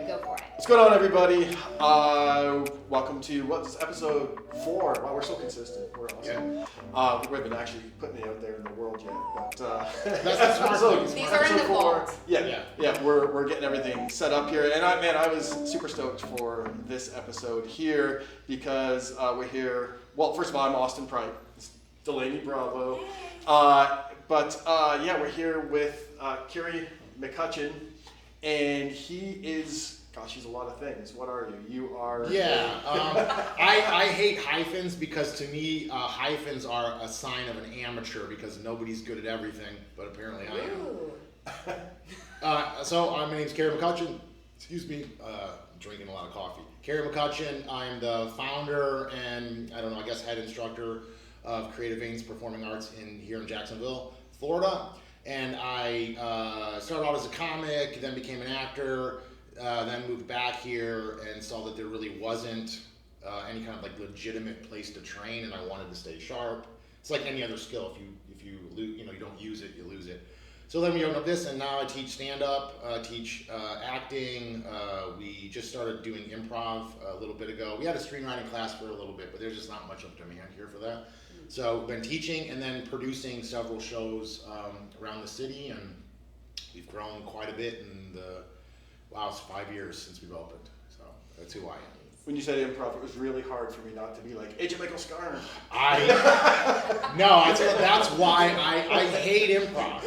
Go for it. What's going on, everybody? Welcome to what's episode 4. Wow, we're so consistent. We're awesome. Yeah. We haven't actually putting it out there in the world yet, but that's episode, these are in the vault. Yeah. We're getting everything set up here, and I was super stoked for this episode here because we're here. Well, first of all, I'm Austin Preik. It's Delaney, bravo. We're here with Keary McCutchen. And he is, gosh, he's a lot of things. What are you? You are... Yeah, I hate hyphens because to me, hyphens are a sign of an amateur because nobody's good at everything, but apparently I am. My name's Keary McCutchen. Excuse me, drinking a lot of coffee. Keary McCutchen, I'm the founder and, I guess head instructor of Creative Veins Performing Arts here in Jacksonville, Florida. And I started out as a comic, then became an actor, then moved back here and saw that there really wasn't any kind of like legitimate place to train, and I wanted to stay sharp. It's like any other skill. If you don't use it, you lose it. So then we opened up this, and now I teach stand-up, teach acting. We just started doing improv a little bit ago. We had a screenwriting class for a little bit, but there's just not much of demand here for that. So we've been teaching and then producing several shows around the city, and we've grown quite a bit in it's 5 years since we've opened. So that's who I am. When you said improv, it was really hard for me not to be like, Agent Michael Scarn. That's why I hate improv.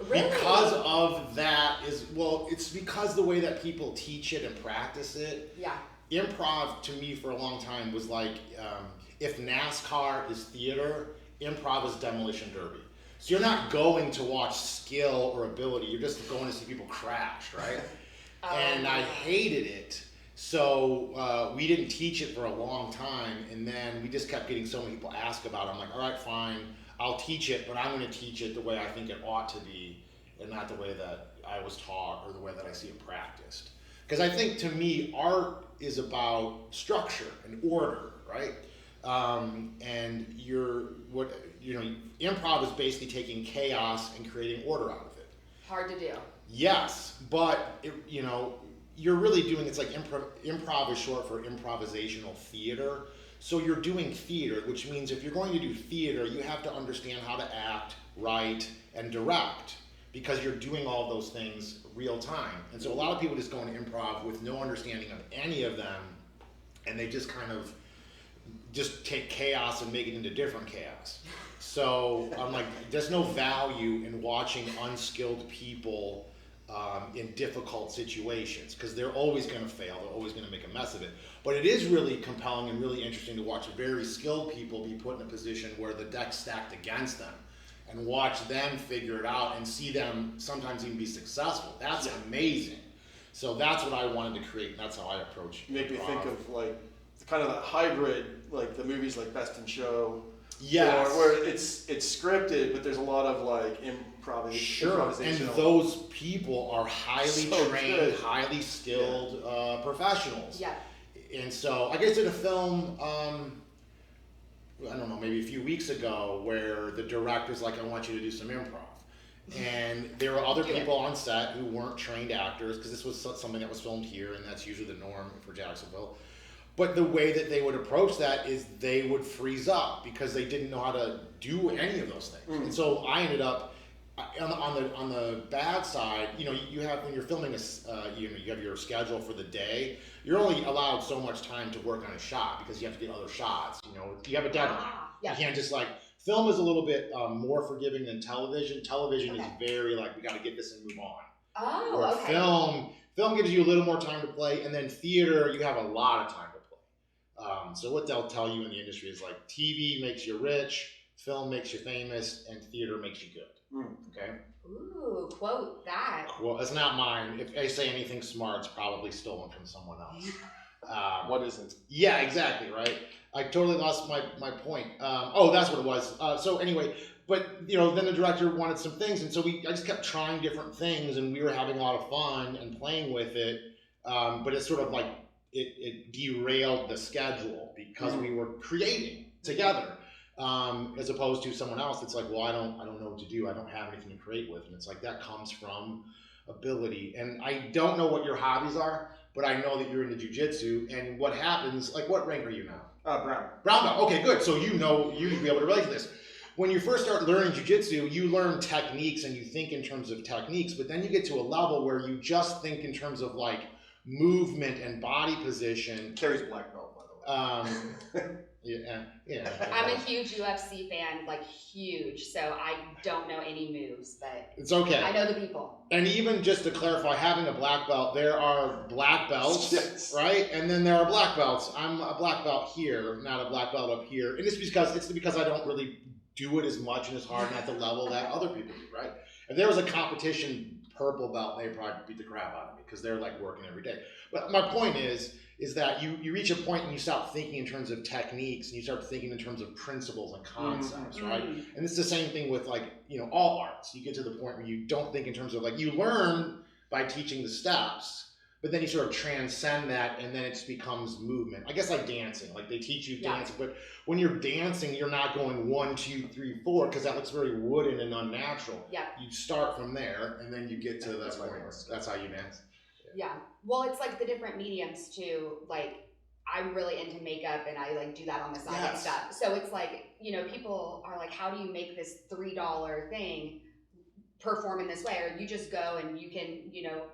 Really? Because of that it's because the way that people teach it and practice it. Yeah. Improv to me for a long time was like, if NASCAR is theater, improv is demolition derby. So you're not going to watch skill or ability, you're just going to see people crash, right? And I hated it. So we didn't teach it for a long time, and then we just kept getting so many people ask about it. I'm like, all right, fine, I'll teach it, but I'm going to teach it the way I think it ought to be, and not the way that I was taught or the way that I see it practiced. Because I think to me, art is about structure and order, right? Improv is basically taking chaos and creating order out of it. Hard to do. Yes, but you're really doing, it's like improv is short for improvisational theater. So you're doing theater, which means if you're going to do theater, you have to understand how to act, write, and direct, because you're doing all those things real time. And so a lot of people just go into improv with no understanding of any of them, and they just kind of just take chaos and make it into different chaos. So I'm like, there's no value in watching unskilled people in difficult situations, because they're always going to fail, they're always going to make a mess of it. But it is really compelling and really interesting to watch very skilled people be put in a position where the deck's stacked against them, and watch them figure it out and see them sometimes even be successful. That's amazing. So that's what I wanted to create, and that's how I approach it. You make me think of like kind of that hybrid, like the movies like Best in Show. Yes. Where it's scripted, but there's a lot of like improvisation. Sure, and those people are highly trained, highly skilled professionals. Yeah. And so I guess did a film, I don't know, maybe a few weeks ago, where the director's like, I want you to do some improv. And there were other people on set who weren't trained actors, because this was something that was filmed here, and that's usually the norm for Jacksonville. But the way that they would approach that is they would freeze up because they didn't know how to do any of those things. And so I ended up on the bad side. You have, when you're filming you have your schedule for the day. You're only allowed so much time to work on a shot because you have to get other shots. You have a deadline. You can't just film is a little bit more forgiving than television. Television is very we got to get this and move on. Where film gives you a little more time to play, and then theater, you have a lot of time to play. So what they'll tell you in the industry is TV makes you rich, film makes you famous, and theater makes you good. Okay? Ooh, quote that. It's not mine. If I say anything smart, it's probably stolen from someone else. What is it? Yeah, exactly, right? I totally lost my point. That's what it was. So anyway, but then the director wanted some things, and so I just kept trying different things, and we were having a lot of fun and playing with it. But it's sort of like it derailed the schedule because we were creating together, as opposed to someone else that's like, well, I don't know what to do. I don't have anything to create with, and it's like that comes from ability. And I don't know what your hobbies are, but I know that you're into jiu-jitsu, and what happens, like what rank are you now? Brown. Brown belt. Okay, good. So you'd be able to relate to this. When you first start learning jiu-jitsu, you learn techniques and you think in terms of techniques, but then you get to a level where you just think in terms of like movement and body position. Keary's black belt, by the way. Yeah. I'm a huge UFC fan, like huge. So I don't know any moves, but It's okay. I know the people. And even just to clarify, having a black belt, there are black belts, Yes. right? And then there are black belts. I'm a black belt here, not a black belt up here. And it's because I don't really do it as much and as hard and at the level that other people do, right? If there was a competition purple belt, they'd probably beat the crap out of me because they're like working every day. But my point is that you reach a point and you stop thinking in terms of techniques and you start thinking in terms of principles and concepts, right? And it's the same thing with like, all arts. You get to the point where you don't think in terms of like, you learn by teaching the steps, but then you sort of transcend that and then it becomes movement. I guess like dancing, like they teach you dancing, but when you're dancing, you're not going 1, 2, 3, 4, because that looks very wooden and unnatural. Yeah. You start from there and then you get to that point. That's how you dance. Yeah. Well, it's like the different mediums too. Like I'm really into makeup and I like do that on the side and stuff. So it's like, people are like, how do you make this $3 thing perform in this way? Or you just go and you can,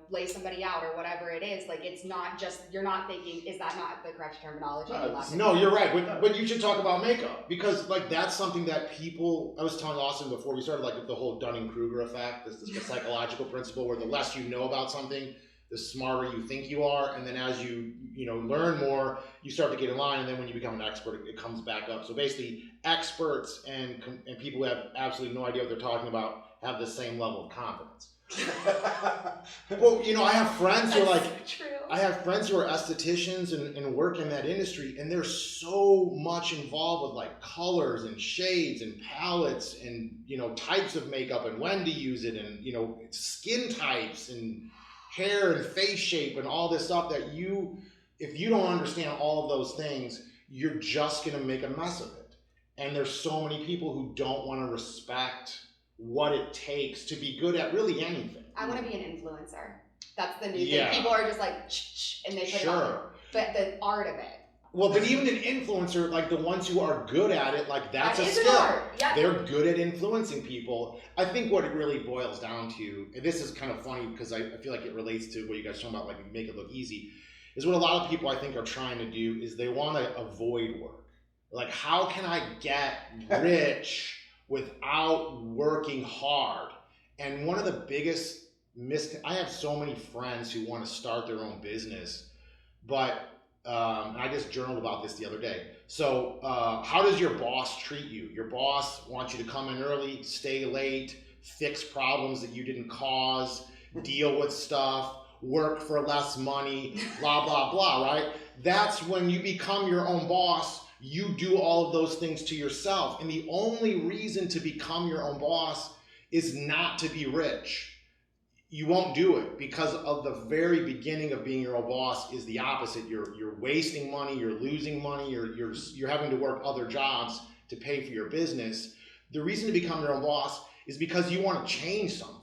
lay somebody out or whatever it is. Like it's not just, you're not thinking, is that not the correct terminology? No, you're right. But you should talk about makeup because like that's something that people, I was telling Austin before we started, like the whole Dunning-Kruger effect, this psychological principle where the less you know about something, the smarter you think you are, and then as you learn more, you start to get in line, and then when you become an expert, it comes back up. So basically, experts and people who have absolutely no idea what they're talking about have the same level of confidence. Well, I have friends who are like, true. I have friends who are estheticians and work in that industry, and they're so much involved with like colors and shades and palettes and types of makeup and when to use it and skin types and hair and face shape and all this stuff that if you don't understand all of those things, you're just going to make a mess of it. And there's so many people who don't want to respect what it takes to be good at really anything. I want to be an influencer. That's the new thing. People are just like, shh, and they put it on. But the art of it. Well, but even an influencer, like the ones who are good at it, like that's a skill. Yeah. They're good at influencing people. I think what it really boils down to, and this is kind of funny because I feel like it relates to what you guys are talking about, like make it look easy, is what a lot of people I think are trying to do is they want to avoid work. Like, how can I get rich without working hard? And one of the biggest I have so many friends who want to start their own business, but and I just journaled about this the other day. So how does your boss treat you? Your boss wants you to come in early, stay late, fix problems that you didn't cause, deal with stuff, work for less money, blah, blah, blah, right? That's when you become your own boss. You do all of those things to yourself. And the only reason to become your own boss is not to be rich. You won't do it because of the very beginning of being your own boss is the opposite. You're wasting money, you're losing money, you're having to work other jobs to pay for your business. The reason to become your own boss is because you want to change something.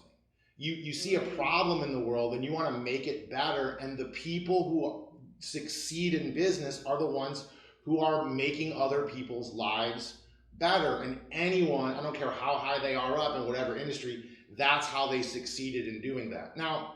You see a problem in the world and you want to make it better, and the people who succeed in business are the ones who are making other people's lives better. And anyone, I don't care how high they are up in whatever industry, that's how they succeeded in doing that. Now,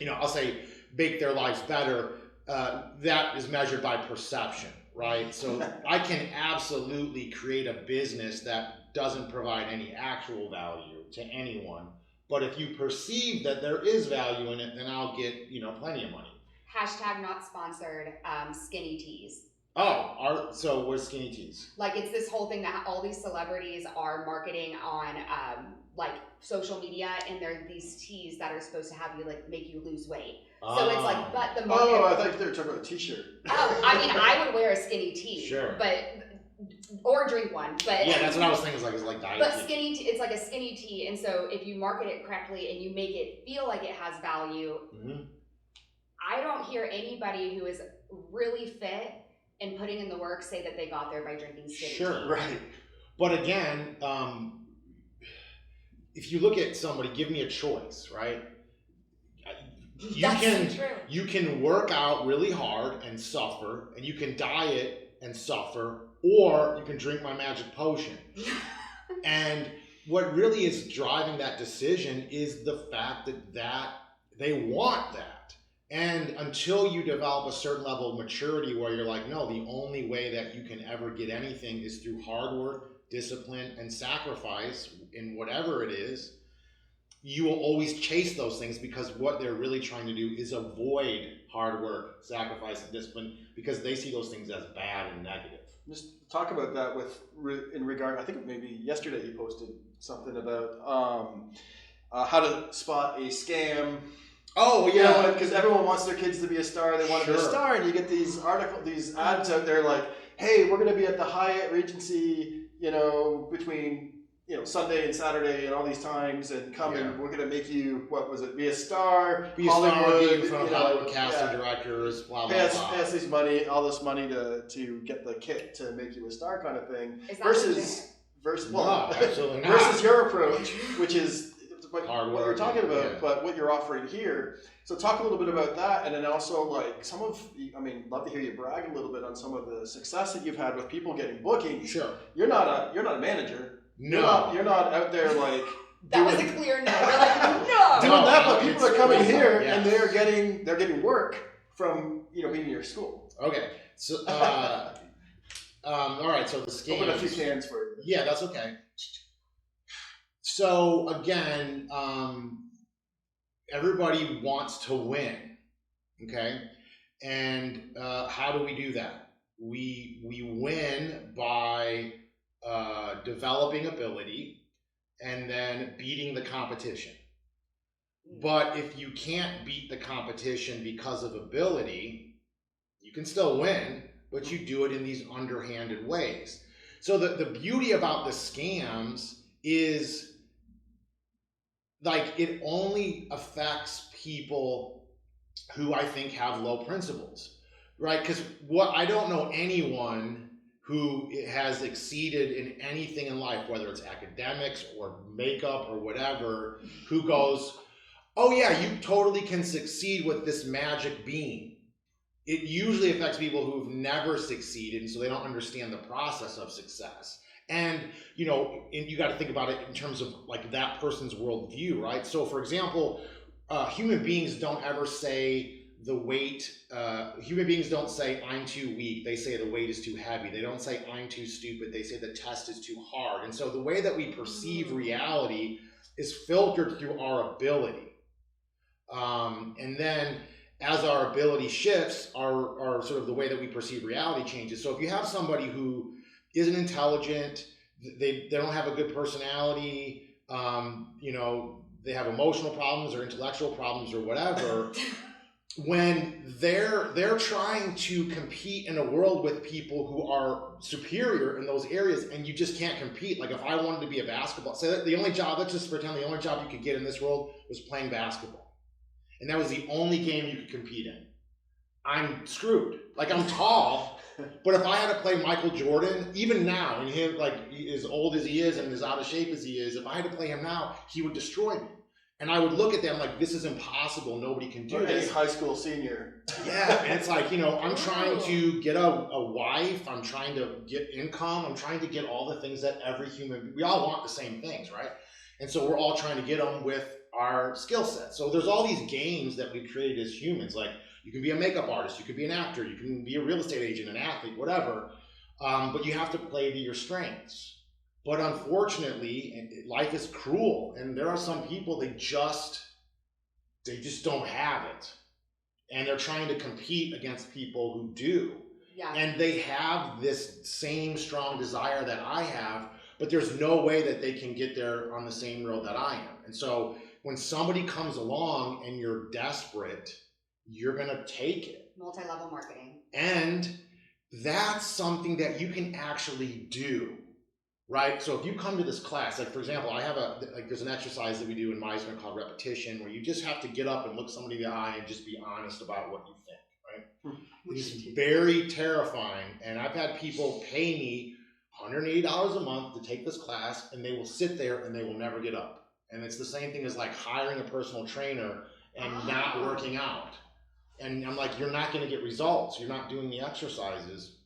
I'll say make their lives better. That is measured by perception, right? So I can absolutely create a business that doesn't provide any actual value to anyone. But if you perceive that there is value in it, then I'll get, plenty of money. Hashtag not sponsored, skinny teas. So what's skinny teas? Like it's this whole thing that all these celebrities are marketing on like social media, and they're these teas that are supposed to have you like make you lose weight. So it's like, but the market. Oh, I thought they were talking about a t-shirt. Oh, I mean, I would wear a skinny tee. Sure. Or drink one, but yeah, that's what I was thinking. It's like diet. But skinny tea, it's like a skinny tea, and so if you market it correctly and you make it feel like it has value, I don't hear anybody who is really fit and putting in the work say that they got there by drinking skinny tea. Right. But again, if you look at somebody, give me a choice, right? You can work out really hard and suffer, and you can diet and suffer, or you can drink my magic potion. And what really is driving that decision is the fact that they want that. And until you develop a certain level of maturity where you're like, no, the only way that you can ever get anything is through hard work, discipline, and sacrifice in whatever it is, you will always chase those things, because what they're really trying to do is avoid hard work, sacrifice, and discipline, because they see those things as bad and negative. Just talk about that in regard, I think maybe yesterday you posted something about how to spot a scam. Oh yeah, because everyone wants their kids to be a star. They want to be a star, and you get these ads out there like, "Hey, we're going to be at the Hyatt Regency, between Sunday and Saturday and all these times, and come and we're going to make you be a star, be in front of Hollywood casting directors, blah blah blah. Pay us all this money to get the kit to make you a star, kind of thing." Is that Versus no, absolutely not. versus your approach, which is what you're talking about, but what you're offering here. So talk a little bit about that, and then also like love to hear you brag a little bit on some of the success that you've had with people getting bookings. Sure. You're not a manager. No. You're not out there like that was a clear no. We're like, no. Doing that, but people are coming here and they're getting work from being in your school. Okay. So all right, so the scams. Open a few cans for you. Yeah, that's okay. So again, everybody wants to win, okay? And how do we do that? We win by developing ability and then beating the competition. But if you can't beat the competition because of ability, you can still win, but you do it in these underhanded ways. So the beauty about the scams is like it only affects people who I think have low principles, right? Because I don't know anyone who has exceeded in anything in life, whether it's academics or makeup or whatever, who goes, oh yeah, you totally can succeed with this magic bean. It usually affects people who've never succeeded, and so they don't understand the process of success. And you got to think about it in terms of like that person's worldview, right? So for example, human beings don't ever say the weight, human beings don't say I'm too weak, they say the weight is too heavy. They don't say I'm too stupid, they say the test is too hard. And so the way that we perceive reality is filtered through our ability. And then as our ability shifts, our sort of the way that we perceive reality changes. So if you have somebody who isn't intelligent, they don't have a good personality, they have emotional problems or intellectual problems or whatever, when they're trying to compete in a world with people who are superior in those areas, and you just can't compete. Like if I wanted to be a basketball, say that let's just pretend the only job you could get in this world was playing basketball. And that was the only game you could compete in. I'm screwed. Like I'm tall, but if I had to play Michael Jordan, even now, and him like as old as he is and as out of shape as he is, if I had to play him now, he would destroy me. And I would look at them like, this is impossible. Nobody can do this. Any high school senior. Yeah, and it's like, I'm trying to get a wife. I'm trying to get income. I'm trying to get all the things that we all want the same things, right? And so we're all trying to get them with our skill set. So there's all these games that we created as humans. Like you can be a makeup artist, you could be an actor, you can be a real estate agent, an athlete, whatever. But you have to play to your strengths. But unfortunately, life is cruel, and there are some people they just don't have it, and they're trying to compete against people who do. Yeah. And they have this same strong desire that I have, but there's no way that they can get there on the same road that I am. And so when somebody comes along and you're desperate, you're gonna take it. Multi-level marketing. And that's something that you can actually do. Right? So if you come to this class, like for example, there's an exercise that we do in Meisner called repetition, where you just have to get up and look somebody in the eye and just be honest about what you think, right? It's very terrifying. And I've had people pay me $180 a month to take this class, and they will sit there and they will never get up. And it's the same thing as like hiring a personal trainer and not working out. And I'm like, you're not going to get results. You're not doing the exercises.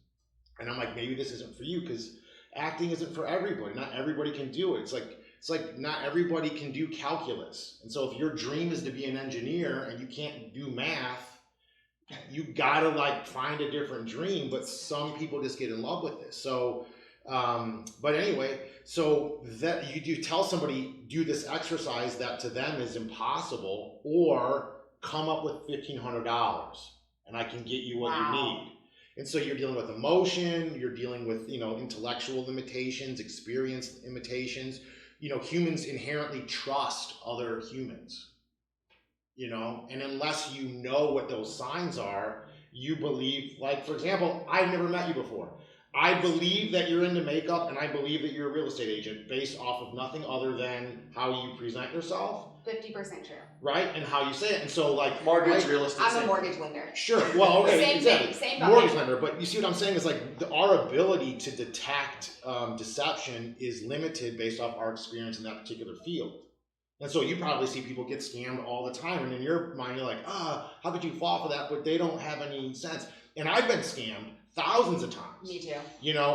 And I'm like, maybe this isn't for you, because acting isn't for everybody. Not everybody can do it. It's like not everybody can do calculus. And so if your dream is to be an engineer and you can't do math, you gotta like find a different dream. But some people just get in love with this. So, but anyway, so that you tell somebody, do this exercise that to them is impossible, or come up with $1,500 and I can get you what you need. And so you're dealing with emotion, you're dealing with, intellectual limitations, experience limitations. Humans inherently trust other humans, and unless you know what those signs are, you believe, like, for example, I've never met you before. I believe that you're into makeup, and I believe that you're a real estate agent based off of nothing other than how you present yourself. 50% true. Right? And how you say it. And so, like, mortgage, real estate. I'm a mortgage lender. Sure. Well, okay. Same exactly. thing. Same mortgage lender. But you see what I'm saying is, like, our ability to detect deception is limited based off our experience in that particular field. And so you probably see people get scammed all the time. And in your mind, you're like, how could you fall for that? But they don't have any sense. And I've been scammed thousands of times. Me too.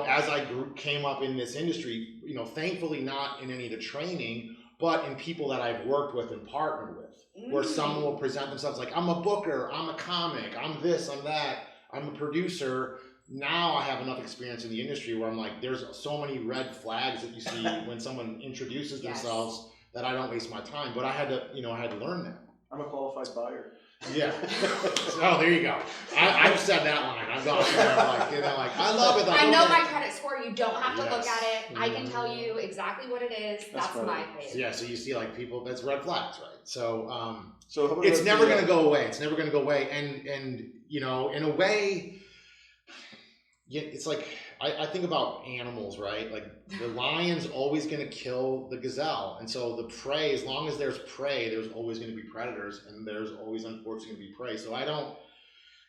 As I came up in this industry, thankfully not in any of the training, but in people that I've worked with and partnered with, where someone will present themselves like, I'm a booker, I'm a comic, I'm this, I'm that, I'm a producer. Now I have enough experience in the industry where I'm like, there's so many red flags that you see when someone introduces themselves that I don't waste my time. But I had to learn that. I'm a qualified buyer. Yeah. Oh, there you go. I've said that line. I've gone there like, I love it. I know my credit score. You don't have to look at it. I can tell you exactly what it is. That's my favorite. Yeah. So you see, like, people, that's red flags, right? So, so it's never going to go away. It's never going to go away. And in a way, it's like, I think about animals, right? Like, the lion's always going to kill the gazelle. And so the prey, as long as there's prey, there's always going to be predators, and there's always unfortunately going to be prey. So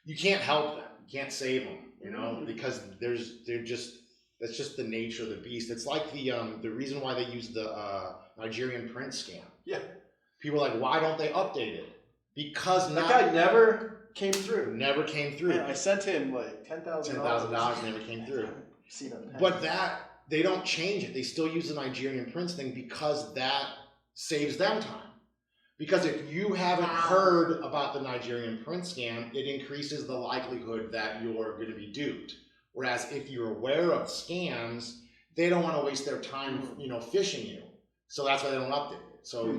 you can't help them. You can't save them, because that's just the nature of the beast. It's like the reason why they use the Nigerian prince scam. Yeah. People are like, why don't they update it? Because that guy never came through. Never came through. Yeah, I sent him like $10,000. $10,000 never came through. But they don't change it. They still use the Nigerian prince thing because that saves them time. Because if you haven't heard about the Nigerian prince scam, it increases the likelihood that you're going to be duped. Whereas if you're aware of scams, they don't want to waste their time, phishing you. So that's why they don't update it. So,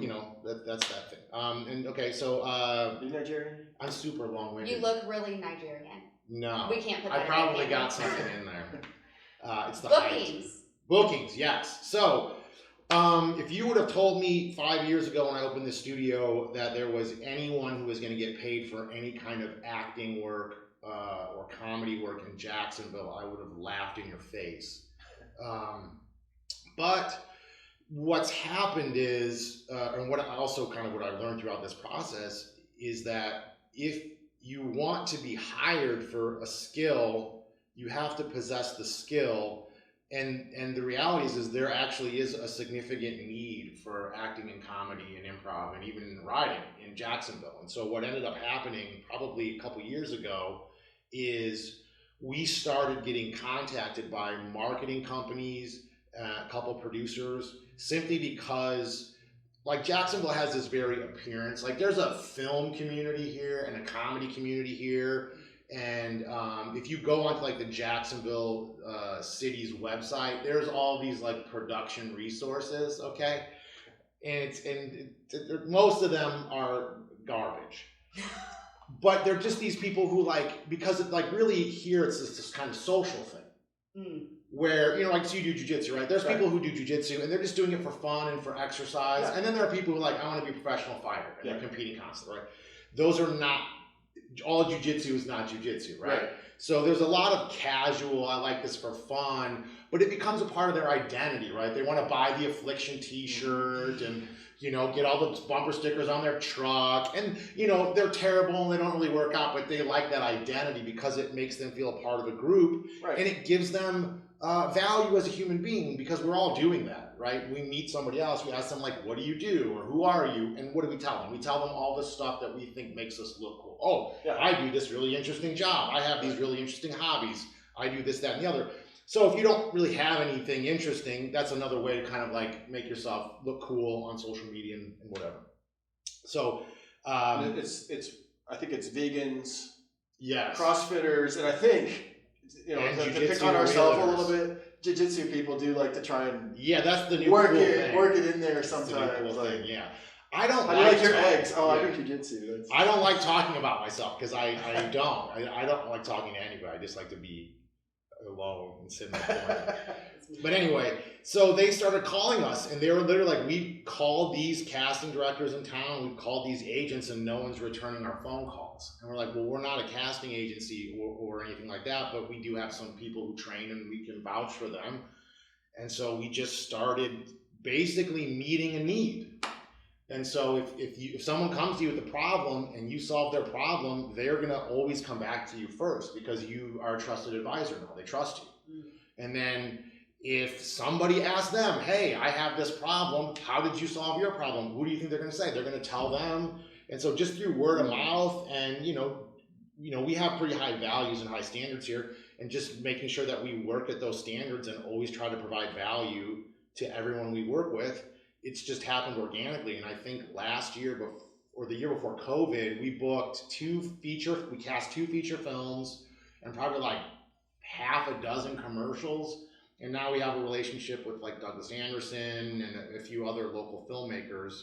that's that thing. And okay, so are you Nigerian? I'm super long-winded. You look really Nigerian. No. We can't put that I probably got something in there. It's the bookings. Height. Bookings, yes. So, if you would have told me 5 years ago when I opened this studio that there was anyone who was going to get paid for any kind of acting work or comedy work in Jacksonville, I would have laughed in your face. But what's happened is, and what I've learned throughout this process is that if you want to be hired for a skill, you have to possess the skill. And the reality is there actually is a significant need for acting and comedy and improv and even writing in Jacksonville. And so what ended up happening probably a couple years ago is we started getting contacted by marketing companies, a couple producers, simply because, like, Jacksonville has this very appearance. Like, there's a film community here and a comedy community here. And if you go onto like the Jacksonville city's website, there's all these like production resources, okay? And most of them are garbage. But they're just these people who because it really here it's this kind of social thing. Where, like, so you do jujitsu, right? There's people who do jujitsu and they're just doing it for fun and for exercise. Yeah. And then there are people who I want to be a professional fighter and they're competing constantly, right? Those are not, all jujitsu is not jujitsu, right? So there's a lot of casual, I like this for fun, but it becomes a part of their identity, right? They want to buy the Affliction t-shirt and, get all the bumper stickers on their truck, and they're terrible and they don't really work out, but they like that identity because it makes them feel a part of a group, Right. and it gives them value as a human being, because we're all doing that, right? We meet somebody else, we ask them like, what do you do, or who are you, and what do we tell them? We tell them all the stuff that we think makes us look cool. Oh, Yeah. I do this really interesting job, I have these really interesting hobbies, I do this, that, and the other. So if you don't really have anything interesting, that's another way to kind of like make yourself look cool on social media and whatever. So it's I think it's vegans, yes, CrossFitters, and I think and to pick on ourselves a little realtors. bit, jiu-jitsu people do like to try and That's the new work cool it thing. work it in there That's the sometimes. new cool Like, thing, yeah. I don't how do you like your talking- eggs? Oh, yeah. I do jiu-jitsu. I don't like talking about myself because I don't like talking to anybody. I just like to be alone and sit in the corner. But anyway, so they started calling us, and they were literally like, we called these casting directors in town, we called these agents, and no one's returning our phone calls. And we're like, well, we're not a casting agency or anything like that, but we do have some people who train and we can vouch for them. And so we just started basically meeting a need. And so if someone comes to you with a problem and you solve their problem, they're going to always come back to you first because you are a trusted advisor now. They trust you. And then if somebody asks them, hey, I have this problem, how did you solve your problem? Who do you think they're going to say? They're going to tell them. And so just through word of mouth and, we have pretty high values and high standards here, and just making sure that we work at those standards and always try to provide value to everyone we work with. It's just happened organically. And I think last year or the year before COVID, we cast 2 feature films and probably like half a dozen commercials. And now we have a relationship with like Douglas Anderson and a few other local filmmakers.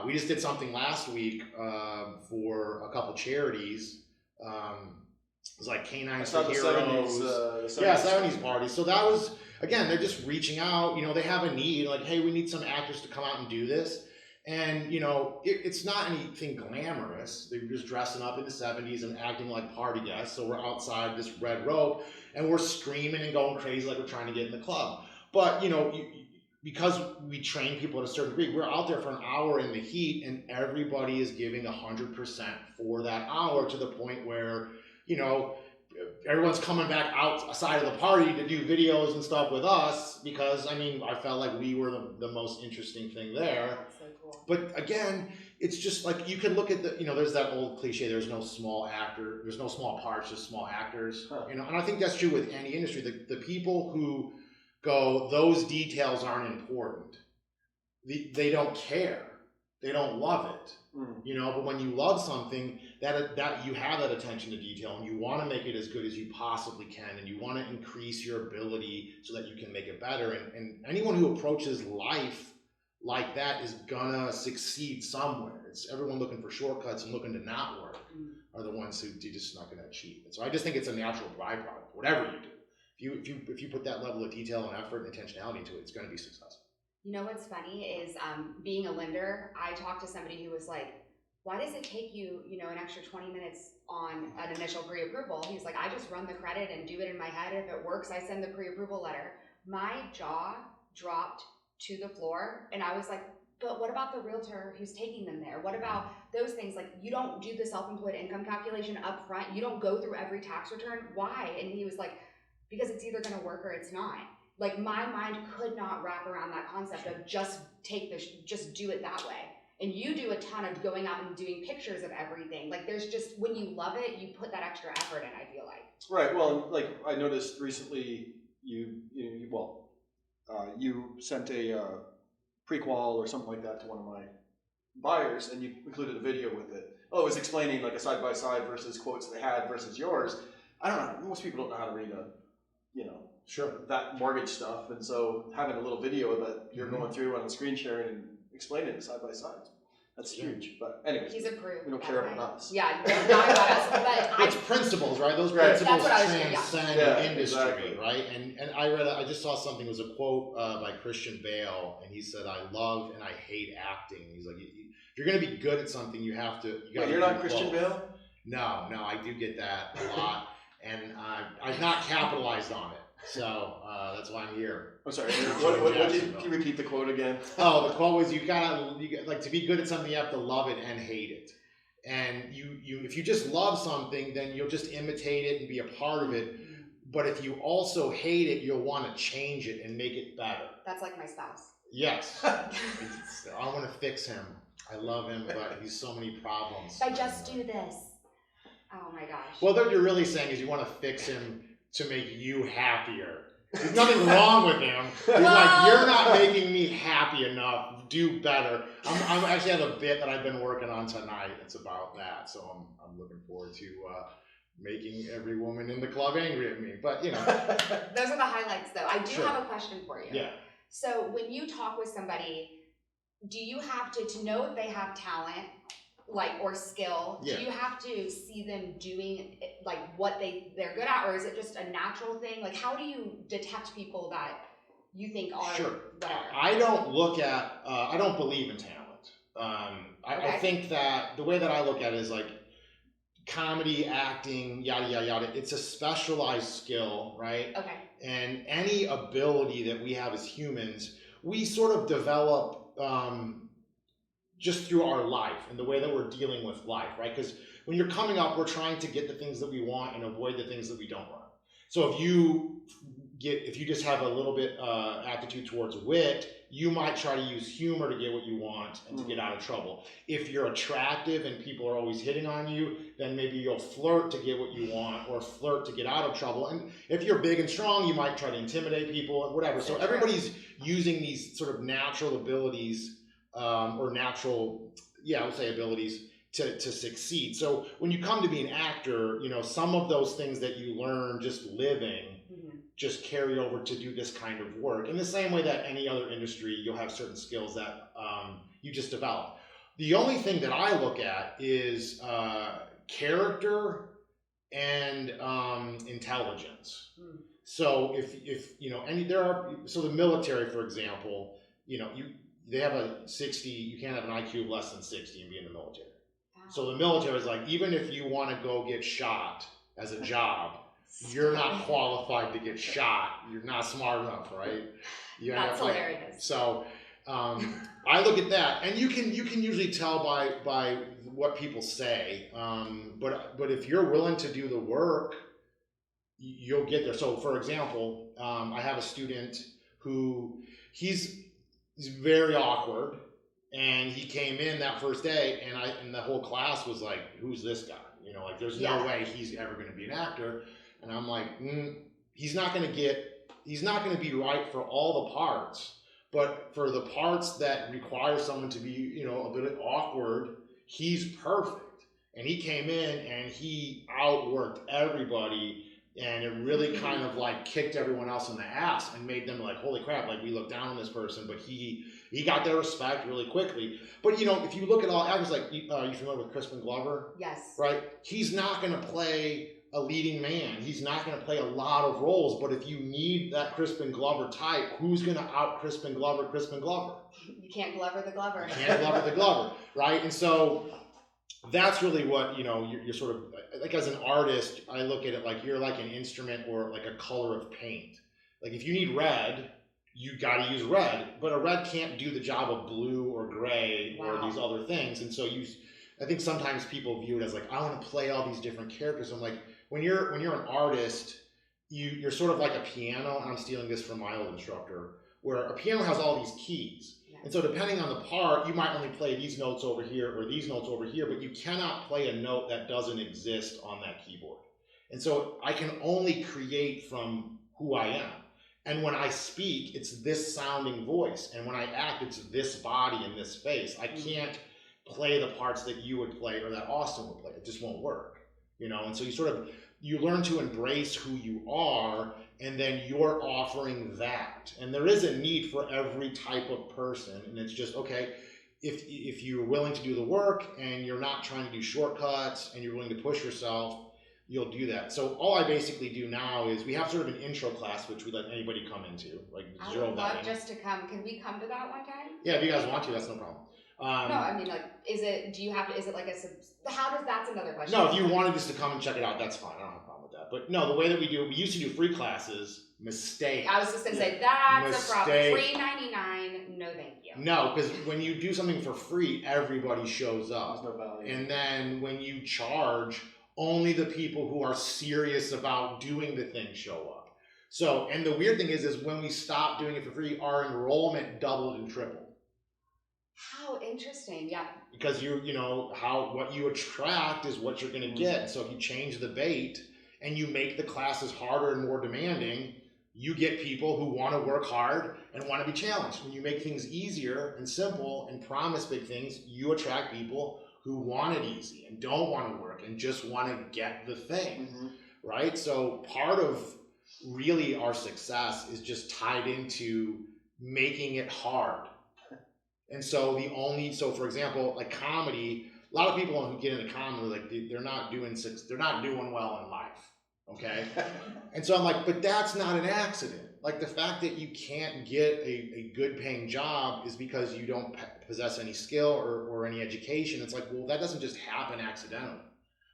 We just did something last week for a couple charities. It was like Canines for Heroes. The 70s, 70s party. So that was, again, they're just reaching out. They have a need. Like, hey, we need some actors to come out and do this. And, it's not anything glamorous. They're just dressing up in the 70s and acting like party guests. So we're outside this red rope and we're screaming and going crazy like we're trying to get in the club. But, because we train people at a certain degree, we're out there for an hour in the heat and everybody is giving 100% for that hour, to the point where, everyone's coming back outside of the party to do videos and stuff with us because, I felt like we were the most interesting thing there. That's so cool. But again, it's just like, you can look at there's that old cliche, there's no small actor, there's no small parts, just small actors. Huh. And I think that's true with any industry. The people who go, those details aren't important, they don't care. They don't love it. But when you love something, that you have that attention to detail and you want to make it as good as you possibly can, and you want to increase your ability so that you can make it better. And anyone who approaches life like that is gonna succeed somewhere. It's everyone looking for shortcuts and looking to not work are the ones who you're just not gonna achieve. And so I just think it's a natural byproduct. Whatever you do, if you put that level of detail and effort and intentionality into it, it's gonna be successful. You know what's funny is being a lender, I talked to somebody who was like, why does it take you, an extra 20 minutes on an initial pre-approval? He's like, I just run the credit and do it in my head. If it works, I send the pre-approval letter. My jaw dropped to the floor and I was like, but what about the realtor who's taking them there? What about those things? Like, you don't do the self-employed income calculation up front. You don't go through every tax return. Why? And he was like, because it's either going to work or it's not. Like, my mind could not wrap around that concept of just do it that way. And you do a ton of going out and doing pictures of everything. Like, there's just, when you love it, you put that extra effort in, I feel like. Right. Well, like I noticed recently, you sent a prequel or something like that to one of my buyers, and you included a video with it. Oh, it was explaining like a side by side versus quotes they had versus yours. I don't know. Most people don't know how to read that mortgage stuff, and so having a little video that you're going through on the screen sharing and explaining it side by side, that's huge. But anyways, He's approved. we don't care about us. Yeah, not about us. But It's principles, right? Those Right. principles That's what I was saying, transcend yeah. industry, Exactly. right? And I just saw something, it was a quote by Christian Bale, and he said, I love and I hate acting. He's like, if you're going to be good at something, you have to. Wait, you're not Christian Bale? No, I do get that a lot. and I've not capitalized on it. So that's why I'm here. I'm sorry. Can you repeat the quote again? Oh, the quote was you gotta like to be good at something. You have to love it and hate it. And you if you just love something, then you'll just imitate it and be a part of it. But if you also hate it, you'll want to change it and make it better. That's like my spouse. Yes. I want to fix him. I love him, but he's so many problems. If I just do this. Oh my gosh. Well, what you're really saying is you want to fix him to make you happier. There's nothing wrong with him. He's like, you're not making me happy enough. Do better. I'm actually have a bit that I've been working on tonight. It's about that. So I'm looking forward to making every woman in the club angry at me. But you know, those are the highlights, though. I do Sure. have a question for you. Yeah. So when you talk with somebody, do you have to know if they have talent, like, or skill? Yeah. Do you have to see them doing like what they're good at, or is it just a natural thing? Like, how do you detect people that you think are Sure. whatever? I don't look at. I don't believe in talent. I think that the way that I look at it is like comedy, acting, yada yada yada. It's a specialized skill, right? Okay. And any ability that we have as humans, we sort of develop just through our life and the way that we're dealing with life, right? Because when you're coming up, we're trying to get the things that we want and avoid the things that we don't want. So if you just have a little bit aptitude towards wit, you might try to use humor to get what you want and to get out of trouble. If you're attractive and people are always hitting on you, then maybe you'll flirt to get what you want or flirt to get out of trouble. And if you're big and strong, you might try to intimidate people and whatever. So everybody's using these sort of natural abilities or natural, I would say abilities to succeed. So when you come to be an actor, you know, some of those things that you learn just living just carry over to do this kind of work. In the same way that any other industry, you'll have certain skills that you just develop. The only thing that I look at is character and intelligence. So if you know, so the military, for example, you know, they have a 60, you can't have an IQ of less than 60 and be in the military. So the military is like, even if you want to go get shot as a job, you're not qualified to get shot. You're not smart enough, right? That's hilarious. So I look at that, and you can usually tell by what people say. But if you're willing to do the work, you'll get there. So for example, I have a student who he's very awkward, and he came in that first day, and the whole class was like, "Who's this guy?" You know, like there's no way he's ever going to be an actor. And I'm like, he's not going to be right for all the parts, but for the parts that require someone to be, you know, a bit awkward, he's perfect. And he came in and he outworked everybody, and it really kind of like kicked everyone else in the ass and made them like, holy crap, like we look down on this person, but he got their respect really quickly. But you know, if you look at all actors, like you familiar with Crispin Glover? Yes. Right? He's not going to play a leading man. He's not going to play a lot of roles, but if you need that Crispin Glover type, who's going to out Crispin Glover? You can't Glover the Glover. You can't Glover the Glover, right? And so that's really what, you know, you're sort of, like as an artist, I look at it like you're like an instrument or like a color of paint. Like if you need red, you got to use red, but a red can't do the job of blue or gray or these other things. And so I think sometimes people view it as like, I want to play all these different characters. I'm like, when you're an artist, you're sort of like a piano, and I'm stealing this from my old instructor, where a piano has all these keys. And so depending on the part, you might only play these notes over here or these notes over here, but you cannot play a note that doesn't exist on that keyboard. And so I can only create from who I am. And when I speak, it's this sounding voice. And when I act, it's this body and this face. I can't play the parts that you would play or that Austin would play. It just won't work. You know, and so you learn to embrace who you are, and then you're offering that. And there is a need for every type of person, and it's just, okay, if you're willing to do the work and you're not trying to do shortcuts and you're willing to push yourself, you'll do that. So all I basically do now is we have sort of an intro class, which we let anybody come into, like I zero would love vetting. just to come. Can we come to that one time? Yeah, if you guys want to, that's no problem. No, I mean, like, is it like that's another question. No, if you wanted us to come and check it out, that's fine. I don't have a problem with that. But no, the way that we used to do free classes, mistake. I was just going to say, that's a problem. $3.99, no thank you. No, because when you do something for free, everybody shows up. There's no value. And then when you charge, only the people who are serious about doing the thing show up. So, and the weird thing is when we stopped doing it for free, our enrollment doubled and tripled. How interesting, yeah. Because what you attract is what you're going to get. So if you change the bait and you make the classes harder and more demanding, you get people who want to work hard and want to be challenged. When you make things easier and simple and promise big things, you attract people who want it easy and don't want to work and just want to get the thing, right? So part of really our success is just tied into making it hard. And so for example, like comedy, a lot of people who get into comedy, like they're not doing well in life. Okay. And so I'm like, but that's not an accident. Like the fact that you can't get a good paying job is because you don't possess any skill or any education. It's like, well, that doesn't just happen accidentally.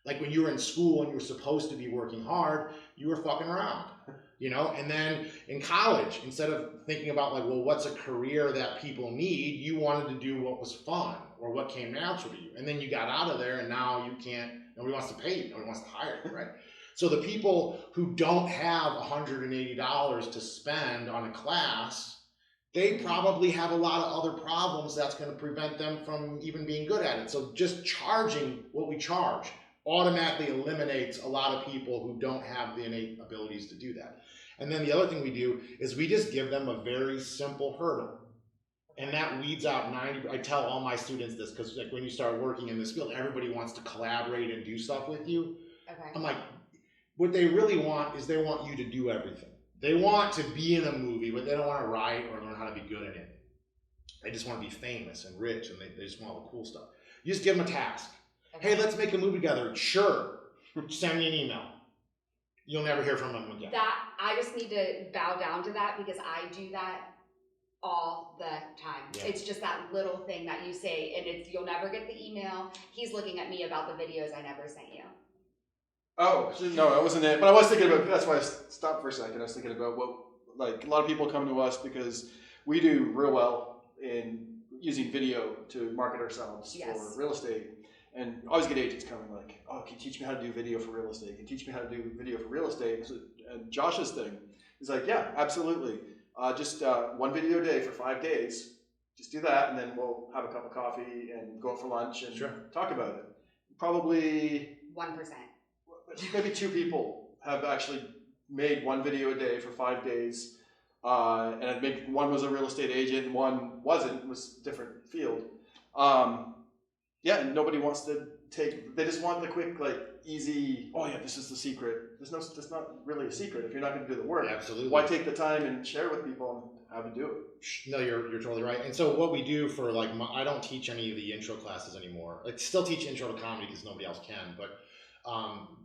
Like when you were in school and you were supposed to be working hard, you were fucking around, and then in college, instead of thinking about like, well, what's a career that people need, you wanted to do what was fun or what came natural to you. And then you got out of there and now nobody wants to pay you, nobody wants to hire you, right? So the people who don't have $180 to spend on a class, they probably have a lot of other problems that's going to prevent them from even being good at it. So just charging what we charge automatically eliminates a lot of people who don't have the innate abilities to do that. And then the other thing we do is we just give them a very simple hurdle. And that weeds out I tell all my students this because like when you start working in this field, everybody wants to collaborate and do stuff with you. Okay. I'm like, what they really want is they want you to do everything. They want to be in a movie, but they don't want to write or learn how to be good in it. They just want to be famous and rich, and they just want all the cool stuff. You just give them a task. Okay. Hey, let's make a movie together. Sure. Send me an email. You'll never hear from them again. I just need to bow down to that because I do that all the time. Yeah. It's just that little thing that you say, and you'll never get the email. He's looking at me about the videos I never sent you. Oh, no, that wasn't it. But I was thinking about, that's why I stopped for a second. I was thinking about like a lot of people come to us because we do real well in using video to market ourselves for real estate. And I always get agents coming like, oh, can you teach me how to do video for real estate? Can you teach me how to do video for real estate? And Josh's thing is like, yeah, absolutely. Just one video a day for 5 days. Just do that, and then we'll have a cup of coffee and go out for lunch and talk about it. Probably 1%. Maybe 2 people have actually made one video a day for 5 days. And I think one was a real estate agent and one wasn't, was a different field. And nobody wants to they just want the quick, like, easy, oh yeah, this is the secret. That's not really a secret if you're not going to do the work. Absolutely. Why take the time and share with people and have them do it? No, you're totally right. And so what we do for like, I don't teach any of the intro classes anymore. I still teach intro to comedy because nobody else can, but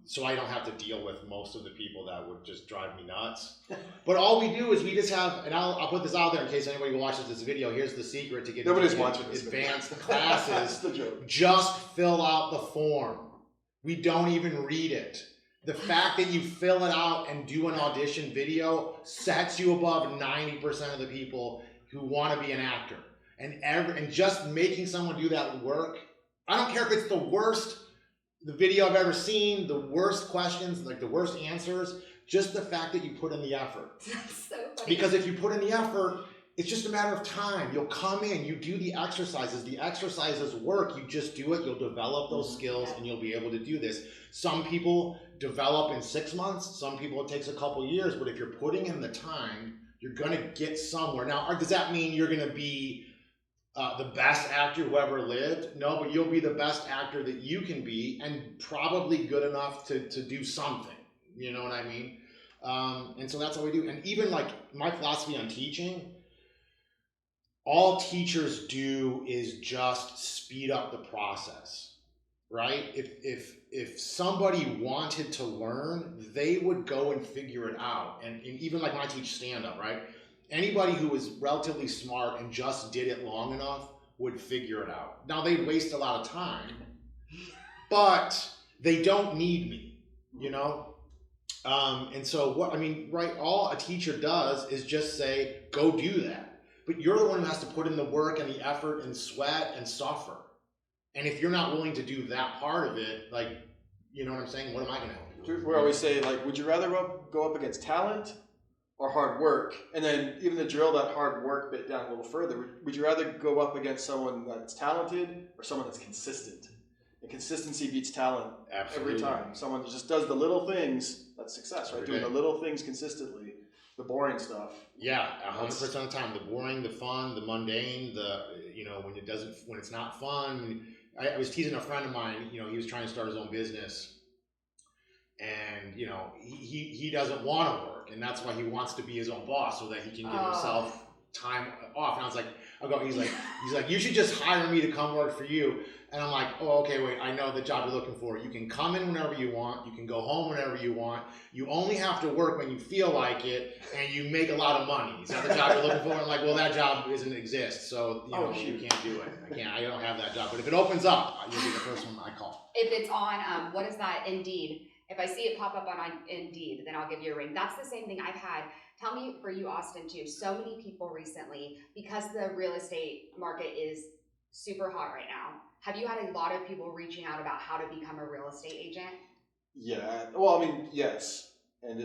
so I don't have to deal with most of the people that would just drive me nuts. But all we do is we just have, and I'll put this out there in case anybody watches this video. Here's the secret to get nobody's watching this advanced classes. That's the joke. Just fill out the form. We don't even read it. The fact that you fill it out and do an audition video sets you above 90% of the people who want to be an actor. And just making someone do that work, I don't care if it's the video I've ever seen, the worst questions, like the worst answers, just the fact that you put in the effort. That's so funny. Because if you put in the effort, it's just a matter of time. You'll come in, you do the exercises. The exercises work. You just do it. You'll develop those skills and you'll be able to do this. Some people develop in 6 months. Some people it takes a couple years. But if you're putting in the time, you're going to get somewhere. Now, does that mean you're going to be the best actor who ever lived? No, but you'll be the best actor that you can be and probably good enough to do something. You know what I mean? And so that's what we do. And even like my philosophy on teaching, all teachers do is just speed up the process, right? If somebody wanted to learn, they would go and figure it out. And even like when I teach stand-up, right? Anybody who is relatively smart and just did it long enough would figure it out. Now they waste a lot of time, but they don't need me, you know? And so all a teacher does is just say, go do that. But you're the one who has to put in the work and the effort and sweat and suffer. And if you're not willing to do that part of it, like, you know what I'm saying? What am I going to help you with? We always say, like, would you rather go up against talent or hard work? And then even to drill that hard work bit down a little further, would you rather go up against someone that's talented or someone that's consistent? And consistency beats talent every time. Someone that just does the little things, that's success, right? Doing the little things consistently, the boring stuff. Yeah, 100% of the time. The boring, the fun, the mundane, when it's not fun. I was teasing a friend of mine, he was trying to start his own business. And, he doesn't want to work. And that's why he wants to be his own boss so that he can give himself time off. And I was like, he's like, you should just hire me to come work for you. And I'm like, oh, okay, wait, I know the job you're looking for. You can come in whenever you want. You can go home whenever you want. You only have to work when you feel like it, and you make a lot of money. Is that the job you're looking for? I'm like, well, that job doesn't exist, so you can't do it. I don't have that job. But if it opens up, you'll be the first one I call. If it's on, what is that, Indeed? If I see it pop up on Indeed, then I'll give you a ring. That's the same thing I've had. Tell me for you, Austin, too. So many people recently, because the real estate market is super hot right now. Have you had a lot of people reaching out about how to become a real estate agent? Yeah. Well, yes. And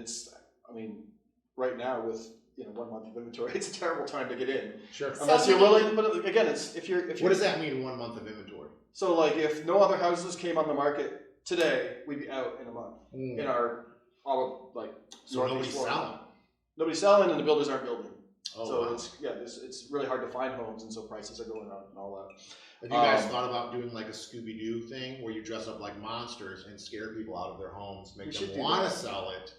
right now with 1 month of inventory, it's a terrible time to get in. Sure. Unless you're willing. But again, if you're. What does that mean? 1 month of inventory. So like, if no other houses came on the market today, we'd be out in a month in our So nobody's selling. Nobody's selling, and the builders aren't building. Oh, so wow. it's really hard to find homes, and so prices are going up and all that. Have you guys thought about doing like a Scooby-Doo thing where you dress up like monsters and scare people out of their homes, make them want to sell it?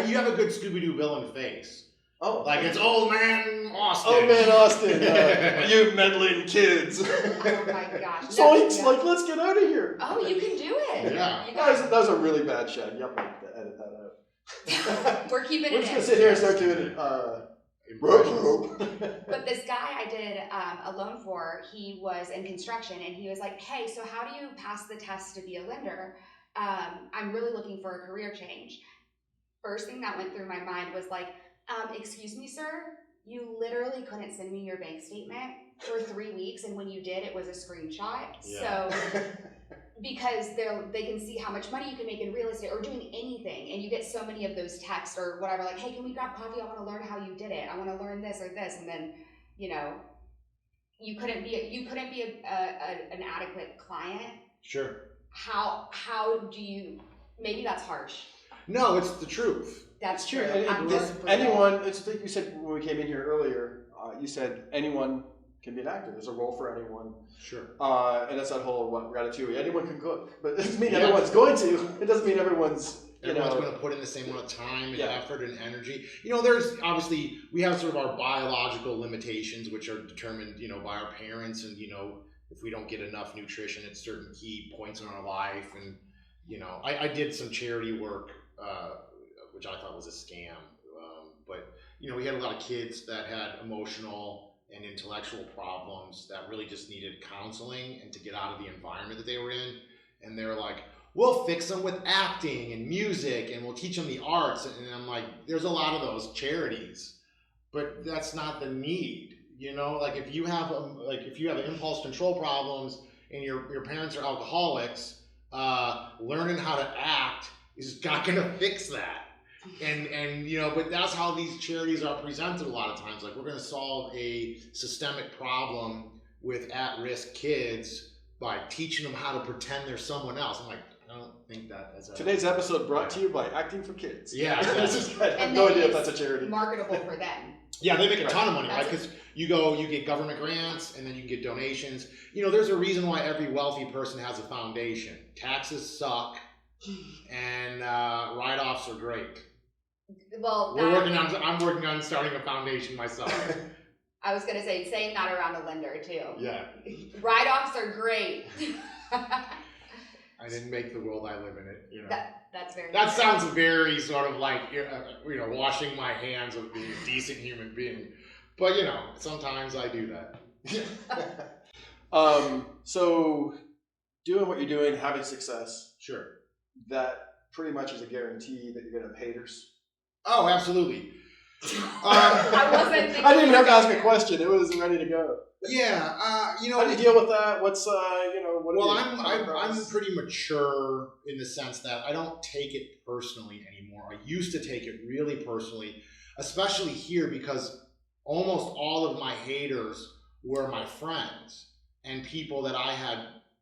You have a good Scooby-Doo villain face. Oh, like it's Old Man Austin. Old Man Austin, you meddling kids. Oh my gosh. So it's like, let's get out of here. Oh, you can do it. Yeah. That was a really bad shag. You have to edit that out. We're keeping it in. We're just going to sit here and start doing it. But this guy I did a loan for, he was in construction, and he was like, hey, so how do you pass the test to be a lender? I'm really looking for a career change. First thing that went through my mind was like, excuse me, sir, you literally couldn't send me your bank statement for 3 weeks, and when you did, it was a screenshot. Yeah. So because they can see how much money you can make in real estate or doing anything, and you get so many of those texts or whatever, like, hey, can we grab coffee? I want to learn how you did it. I want to learn this or this, and then you couldn't be an adequate client. Sure. How do you? Maybe that's harsh. No, it's the truth. That's true. And anyone, it's like you said when we came in here earlier, you said anyone can be an actor. There's a role for anyone. Sure. And that's that whole ratatouille. Anyone can cook, but it doesn't mean everyone's going to. It doesn't mean everyone's going to put in the same amount of time and effort and energy. There's obviously, we have sort of our biological limitations, which are determined, by our parents, and if we don't get enough nutrition at certain key points in our life, and I did some charity work, which I thought was a scam, but we had a lot of kids that had emotional and intellectual problems that really just needed counseling and to get out of the environment that they were in. And they're like, we'll fix them with acting and music, and we'll teach them the arts. And I'm like, there's a lot of those charities, but that's not the need. Like if you have impulse control problems and your parents are alcoholics, learning how to act is not going to fix that. And but that's how these charities are presented a lot of times. Like, we're going to solve a systemic problem with at-risk kids by teaching them how to pretend they're someone else. I'm like, I don't think that as a... Today's episode brought to you by Acting for Kids. Yeah, exactly. I have no idea if that's a charity. Marketable for them. Yeah, they make a ton of money, right? Because you get government grants, and then you can get donations. There's a reason why every wealthy person has a foundation. Taxes suck, and write-offs are great. Well, I'm working on starting a foundation myself. I was gonna say, saying that around a lender too. Yeah. Write-offs are great. I didn't make the world, I live in it. That's very. That sounds very sort of like washing my hands of being a decent human being, but sometimes I do that. So doing what you're doing, having success, Sure. that pretty much is a guarantee that you're going to have haters. Oh, absolutely. I didn't even have to ask a question. It was ready to go. Yeah, how do you deal with that? What's what? Well, I'm pretty mature in the sense that I don't take it personally anymore. I used to take it really personally, especially here because almost all of my haters were my friends and people that I had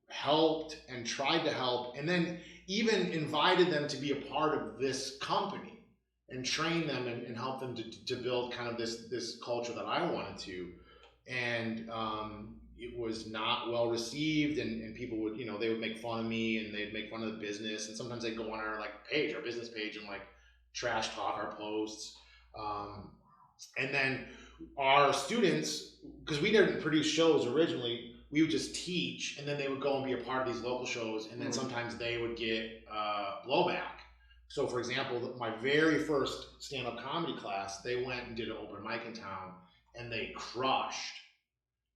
helped and tried to help, and then even invited them to be a part of this company and train them and help them to build kind of this culture that I wanted to. And it was not well received, and people would, they would make fun of me, and they'd make fun of the business, and sometimes they'd go on our page, our business page, and trash talk our posts. And then our students, because we didn't produce shows originally, we would just teach, and then they would go and be a part of these local shows, and then sometimes they would get blowback. So, for example, my very first stand-up comedy class, they went and did an open mic in town, and they crushed.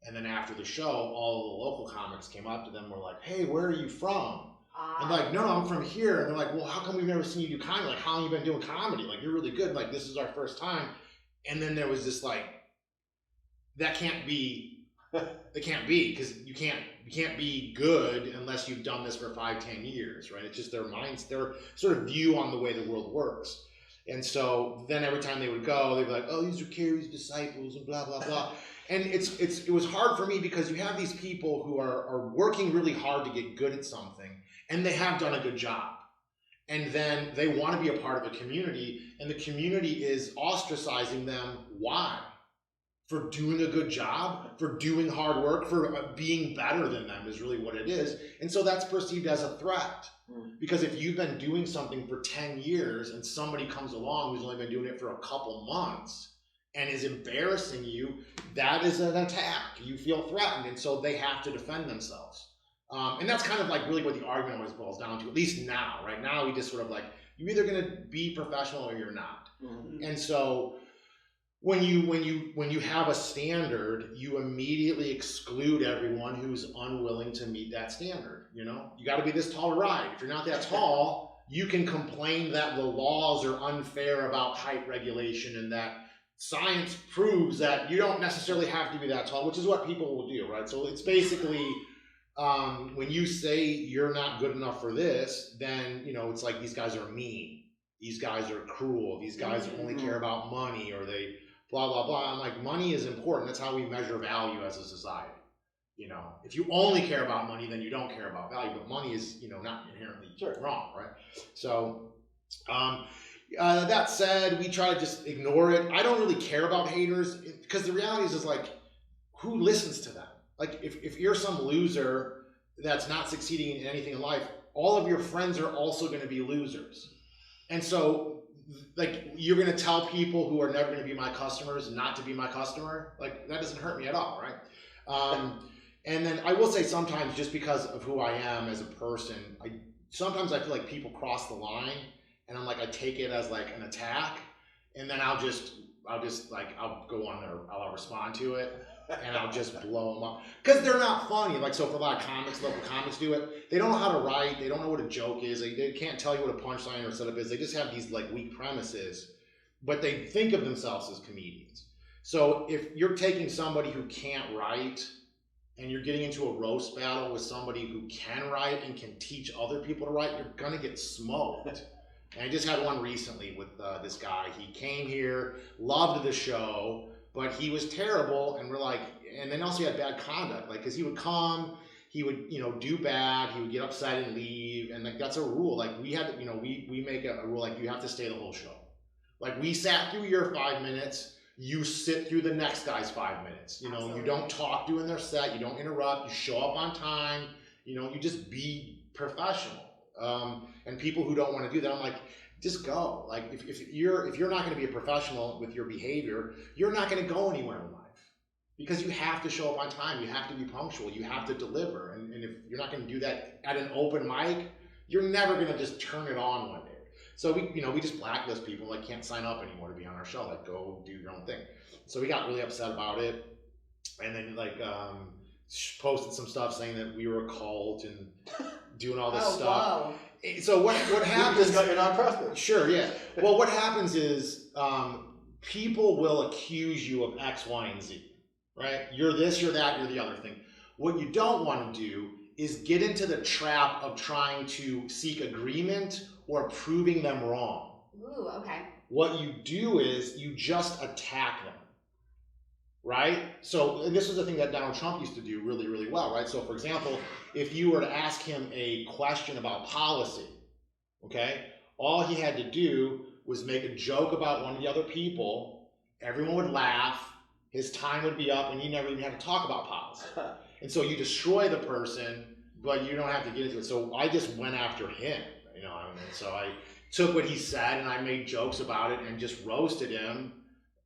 And then after the show, all the local comics came up to them and were like, "Hey, where are you from?" And no, I'm from here. And they're like, "Well, how come we've never seen you do comedy? How long have you been doing comedy? You're really good. This is our first time." And then there was this that can't be, because you can't be good unless you've done this for 5-10 years, right? It's just their sort of view on the way the world works. And so then every time they would go, they'd be like, "Oh, these are Keary's disciples," and blah, blah, blah. And it was hard for me because you have these people who are working really hard to get good at something, and they have done a good job. And then they want to be a part of a community, and the community is ostracizing them. Why? For doing a good job, for doing hard work, for being better than them is really what it is. And so that's perceived as a threat. Because if you've been doing something for 10 years and somebody comes along who's only been doing it for a couple months and is embarrassing you, that is an attack. You feel threatened, and so they have to defend themselves. And that's kind of really what the argument always boils down to, at least now. Right now, we just sort of you're either going to be professional or you're not. Mm-hmm. And so when you have a standard, you immediately exclude everyone who's unwilling to meet that standard. You got to be this tall to ride. If you're not that tall, you can complain that the laws are unfair about height regulation and that science proves that you don't necessarily have to be that tall, which is what people will do, right? So it's basically when you say you're not good enough for this, then it's these guys are mean, these guys are cruel, these guys only care about money, or they blah blah blah. I'm money is important. That's how we measure value as a society. If you only care about money, then you don't care about value. But money is not inherently wrong, right? So that said, we try to just ignore it. I don't really care about haters because the reality is who listens to them? If you're some loser that's not succeeding in anything in life, all of your friends are also going to be losers. And so you're going to tell people who are never going to be my customers not to be my customer? That doesn't hurt me at all, right? And then I will say sometimes, just because of who I am as a person, sometimes I feel like people cross the line, and I take it as an attack, and then I'll go on there, I'll respond to it, and I'll just blow them up. Because they're not funny. So for a lot of comics, local comics do it, they don't know how to write, they don't know what a joke is, they can't tell you what a punchline or setup is, they just have these weak premises, but they think of themselves as comedians. So if you're taking somebody who can't write, and you're getting into a roast battle with somebody who can write and can teach other people to write, you're gonna get smoked. And I just had one recently with this guy. He came here, loved the show, but he was terrible, and and then also he had bad conduct, because he would come, he would, do bad, he would get upset and leave, and that's a rule. We had, we make a rule, you have to stay the whole show. We sat through your 5 minutes, you sit through the next guy's 5 minutes. Absolutely. You don't talk during their set, you don't interrupt, you show up on time, you just be professional. And people who don't want to do that, I'm just go. If you're not going to be a professional with your behavior, you're not going to go anywhere in life, because you have to show up on time, you have to be punctual, you have to deliver. And if you're not going to do that at an open mic, you're never going to just turn it on one day. So we just blacklist people, can't sign up anymore to be on our show, go do your own thing. So we got really upset about it, and then posted some stuff saying that we were a cult and doing all this stuff. Whoa. So what happens? You just got your nonprofit. Sure, yeah. Well, what happens is people will accuse you of X, Y, and Z, right? You're this, you're that, you're the other thing. What you don't want to do is get into the trap of trying to seek agreement or proving them wrong. Ooh, okay. What you do is you just attack them, right? So, and this was the thing that Donald Trump used to do really, really well, right? So, for example, if you were to ask him a question about policy, okay, all he had to do was make a joke about one of the other people, everyone would laugh, his time would be up, and he never even had to talk about policy. And so you destroy the person, but you don't have to get into it. So I just went after him, you know, and so I took what he said and I made jokes about it and just roasted him.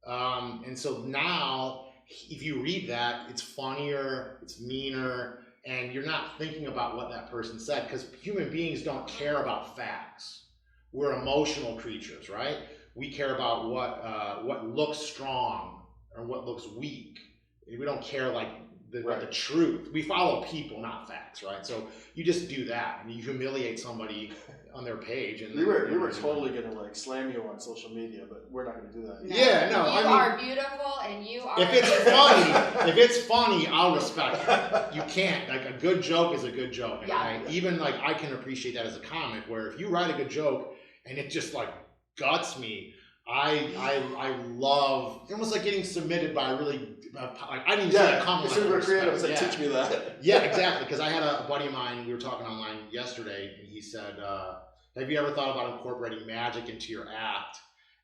And so now, if you read that, it's funnier, it's meaner, and you're not thinking about what that person said, because human beings don't care about facts. We're emotional creatures, right? We care about what looks strong or what looks weak. We don't care like the truth. We follow people, not facts, right? So you just do that and you humiliate somebody on their page. And we were totally gonna like slam you on social media, but we're not gonna do that. No. Yeah, no. You are beautiful, and you are. If it's funny, I'll respect it. You can't. Like, a good joke is a good joke. Yeah. Even like I can appreciate that as a comic, where if you write a good joke and it just like guts me, I love. It's almost like getting submitted by a really. I didn't say that compliment. Super creative. It's like, yeah. Teach me that. Yeah, exactly. Because I had a buddy of mine. We were talking online yesterday, and he said, "Have you ever thought about incorporating magic into your act?"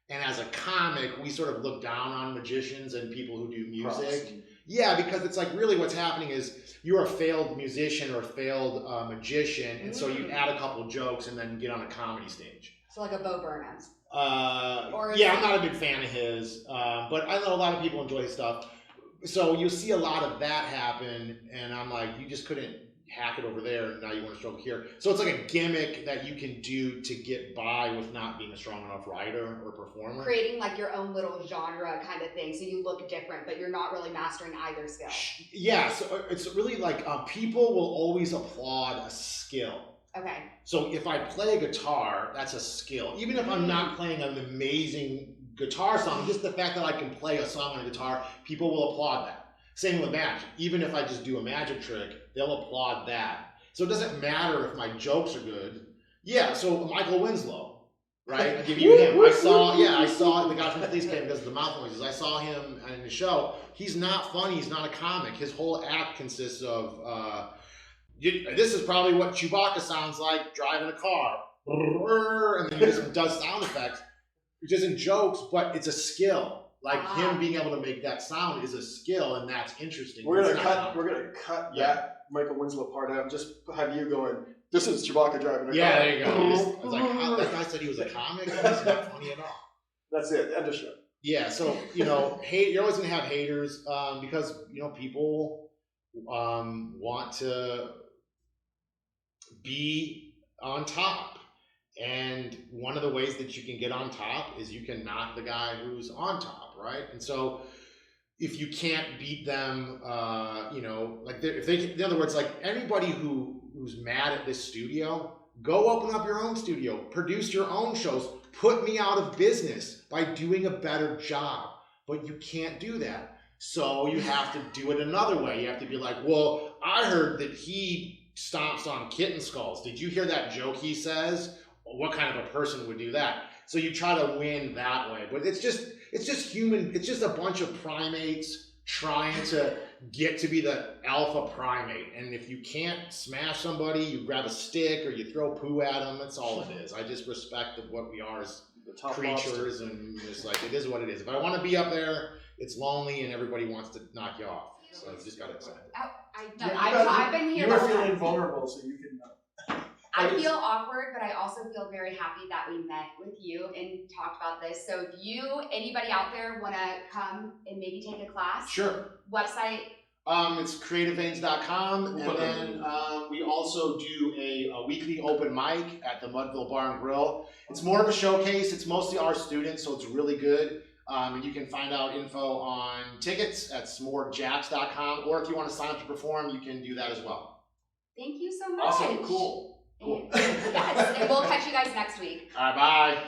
And as a comic, we sort of look down on magicians and people who do music. Props. Yeah, because it's like really what's happening is you're a failed musician or a failed magician, and so you add a couple jokes and then get on a comedy stage. So like a Bo Burnham. Yeah, I'm not a big fan of his, but I know a lot of people enjoy his stuff. So you see a lot of that happen, and I'm like, you just couldn't hack it over there, and now you want to stroke here. So it's like a gimmick that you can do to get by with not being a strong enough writer or performer. Creating like your own little genre kind of thing, so you look different, but you're not really mastering either skill. Yeah, so it's really like people will always applaud a skill. Okay. So if I play a guitar, that's a skill. Even if I'm not playing an amazing guitar song, just the fact that I can play a song on a guitar, people will applaud that. Same with magic. Even if I just do a magic trick, they'll applaud that. So it doesn't matter if my jokes are good. Yeah, so Michael Winslow, right? I'll give you him. I saw the guy from Police Came because of the mouth noises. I saw him in the show. He's not funny. He's not a comic. His whole act consists of, this is probably what Chewbacca sounds like driving a car. And then he just does sound effects, which isn't jokes, but it's a skill. Like him being able to make that sound is a skill, and that's interesting. We're gonna cut that Michael Winslow part out. Just have you going. This is Chewbacca driving a car. Yeah, there you go. I was like, that guy said he was a comic. He's not funny at all. That's it. End of show. Yeah. So you're always gonna have haters because people want to be on top. And one of the ways that you can get on top is you can knock the guy who's on top, right? And so if you can't beat them, in other words, like anybody who's mad at this studio, go open up your own studio, produce your own shows, put me out of business by doing a better job. But you can't do that. So you have to do it another way. You have to be like, well, I heard that he stomps on kitten skulls. Did you hear that joke he says? What kind of a person would do that? So you try to win that way, but it's just human. It's just a bunch of primates trying to get to be the alpha primate. And if you can't smash somebody, you grab a stick or you throw poo at them. That's all it is. I just respect what we are as creatures, and it's like, it is what it is. If I want to be up there, it's lonely and everybody wants to knock you off. So you just got to accept it. I've been here. You were feeling vulnerable, so you can. I feel awkward, but I also feel very happy that we met with you and talked about this. So if anybody out there want to come and maybe take a class? Sure. Website? It's creativeveins.com, and then we also do a weekly open mic at the Mudville Bar and Grill. It's more of a showcase. It's mostly our students, so it's really good. And you can find out info on tickets at smorejacks.com, or if you want to sign up to perform, you can do that as well. Thank you so much. Awesome, cool. Yes, and we'll catch you guys next week. All right, bye.